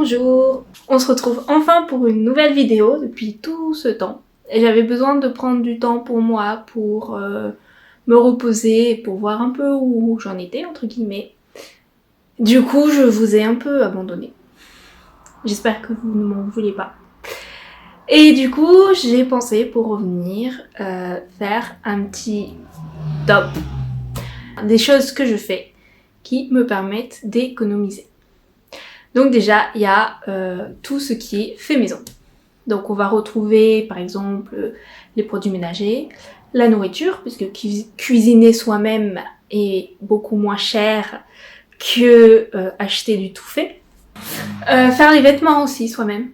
Bonjour! On se retrouve enfin pour une nouvelle vidéo depuis tout ce temps. Et j'avais besoin de prendre du temps pour moi, pour me reposer, et pour voir un peu où j'en étais, entre guillemets. Du coup, je vous ai un peu abandonné. J'espère que vous ne m'en voulez pas. Et du coup, j'ai pensé pour revenir faire un petit top des choses que je fais qui me permettent d'économiser. Donc déjà, il y a tout ce qui est fait maison. Donc on va retrouver par exemple les produits ménagers, la nourriture, puisque cuisiner soi-même est beaucoup moins cher que acheter du tout fait. Faire les vêtements aussi soi-même.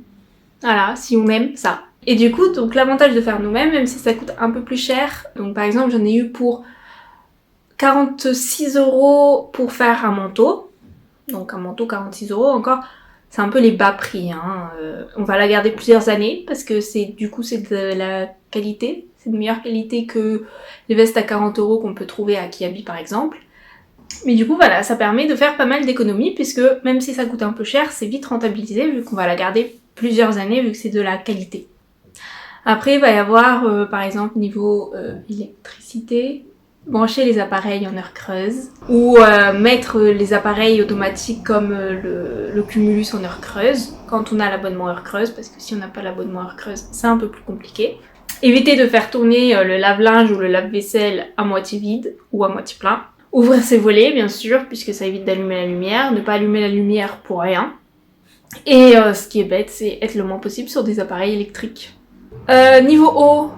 Voilà, si on aime ça. Et du coup, donc l'avantage de faire nous-mêmes, même si ça coûte un peu plus cher, donc par exemple j'en ai eu pour 46 € pour faire un manteau. Donc un manteau 46 € encore, c'est un peu les bas prix. Hein. On va la garder plusieurs années parce que c'est de la qualité. C'est de meilleure qualité que les vestes à 40 € qu'on peut trouver à Kiabi par exemple. Mais du coup voilà, ça permet de faire pas mal d'économies puisque même si ça coûte un peu cher, c'est vite rentabilisé vu qu'on va la garder plusieurs années vu que c'est de la qualité. Après il va y avoir par exemple niveau électricité, brancher les appareils en heure creuse ou mettre les appareils automatiques comme le Cumulus en heure creuse quand on a l'abonnement heure creuse, parce que si on n'a pas l'abonnement heure creuse c'est un peu plus compliqué. Éviter de faire tourner le lave-linge ou le lave-vaisselle à moitié vide ou à moitié plein. Ouvrir ses volets bien sûr puisque ça évite d'allumer la lumière, ne pas allumer la lumière pour rien. Et ce qui est bête, c'est être le moins possible sur des appareils électriques. Niveau eau,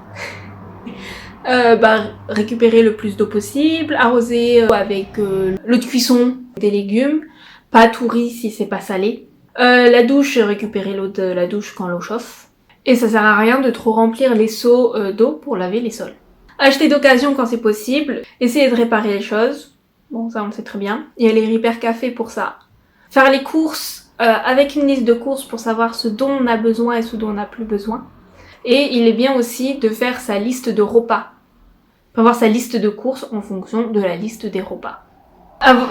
récupérer le plus d'eau possible, arroser avec l'eau de cuisson des légumes, pas tout riz si c'est pas salé. La douche, récupérer l'eau de la douche quand l'eau chauffe. Et ça sert à rien de trop remplir les seaux d'eau pour laver les sols. Acheter d'occasion quand c'est possible, essayer de réparer les choses, bon ça on le sait très bien. Il y a les Repair Café pour ça. Faire les courses avec une liste de courses pour savoir ce dont on a besoin et ce dont on n'a plus besoin. Et il est bien aussi de faire sa liste de repas. Prévoir sa liste de courses en fonction de la liste des repas.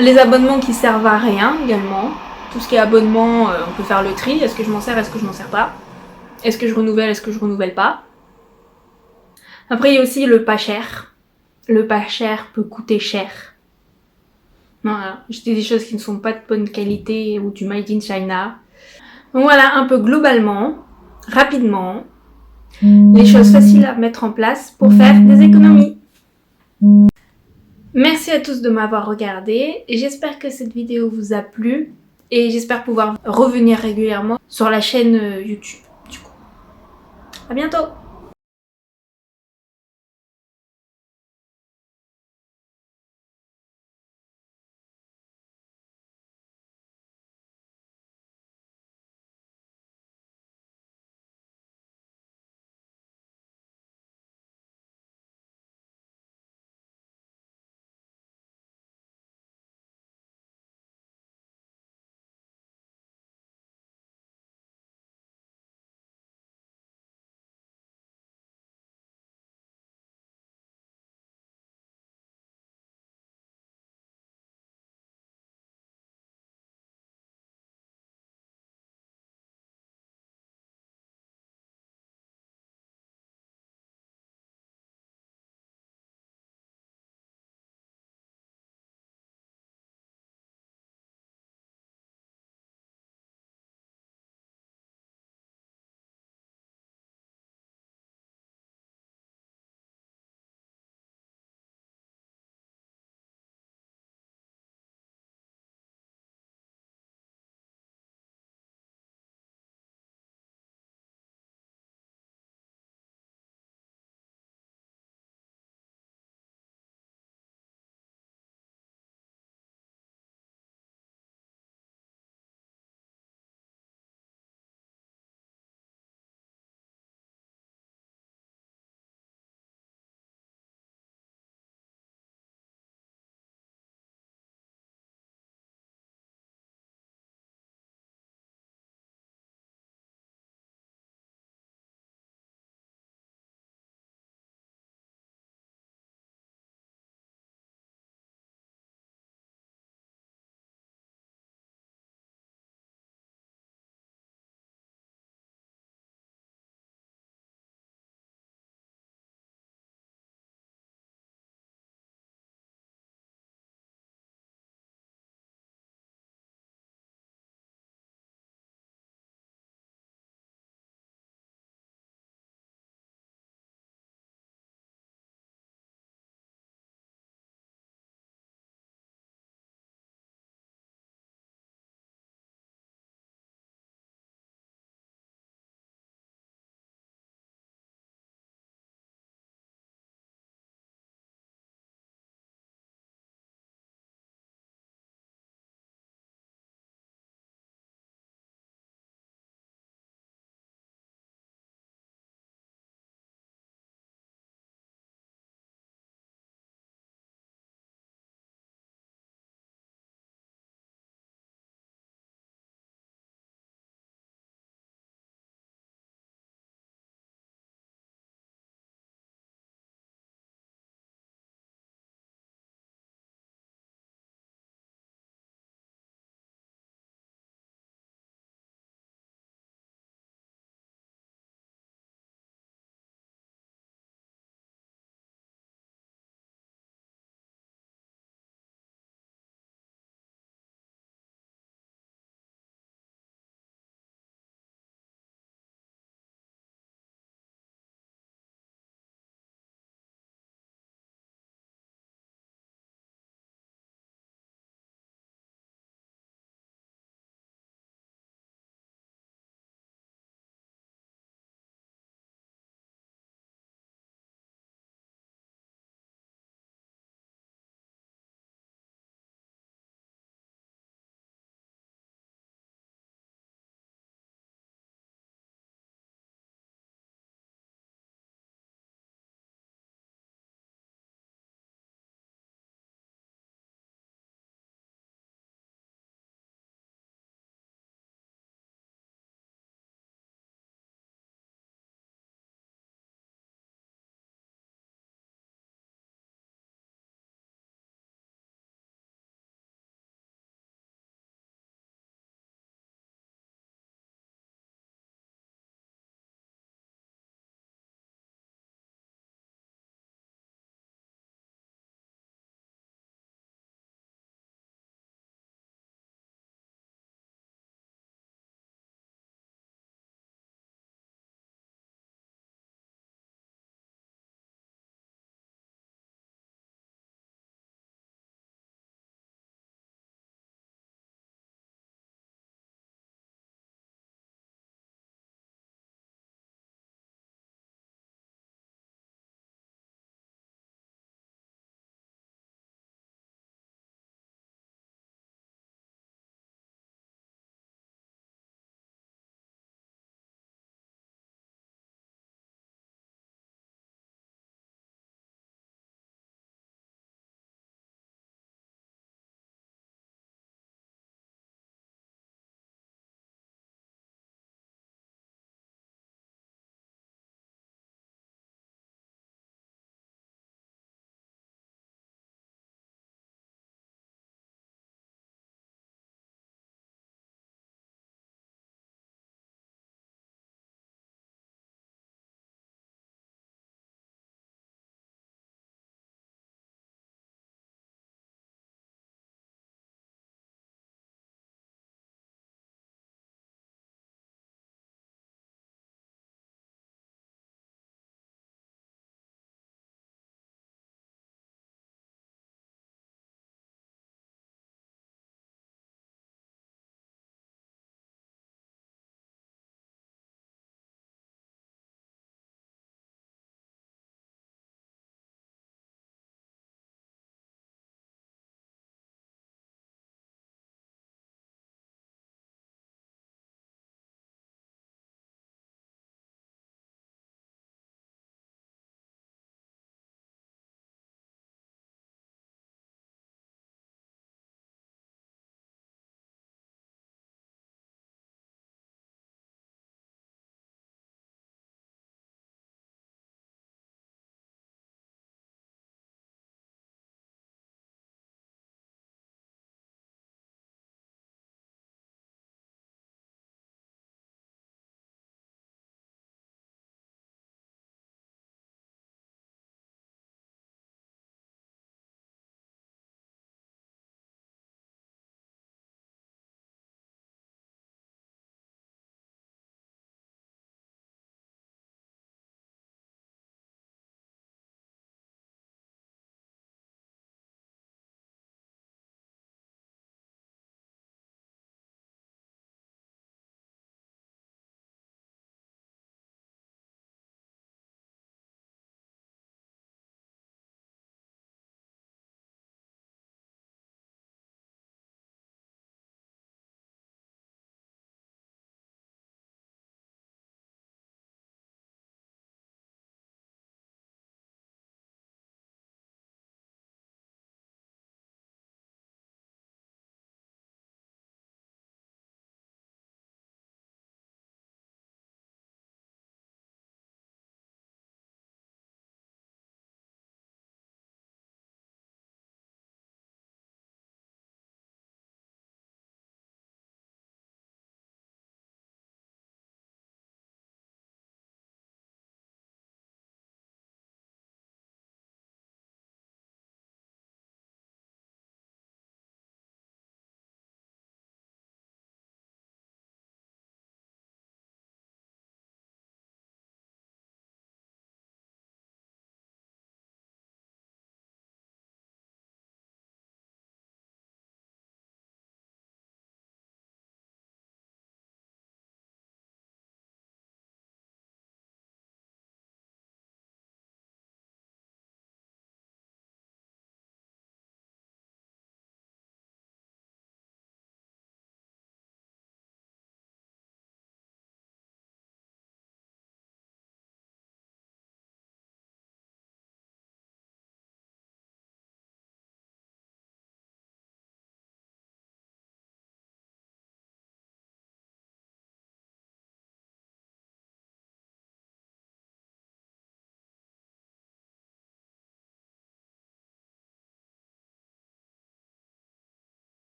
Les abonnements qui servent à rien également. Tout ce qui est abonnement, on peut faire le tri. Est-ce que je m'en sers, est-ce que je m'en sers pas? Est-ce que je renouvelle, est-ce que je renouvelle pas? Après il y a aussi le pas cher. Le pas cher peut coûter cher. Voilà, acheter des choses qui ne sont pas de bonne qualité ou du made in China. Donc voilà, un peu globalement, rapidement, les choses faciles à mettre en place pour faire des économies. Merci à tous de m'avoir regardé et j'espère que cette vidéo vous a plu et j'espère pouvoir revenir régulièrement sur la chaîne YouTube. Du coup, à bientôt!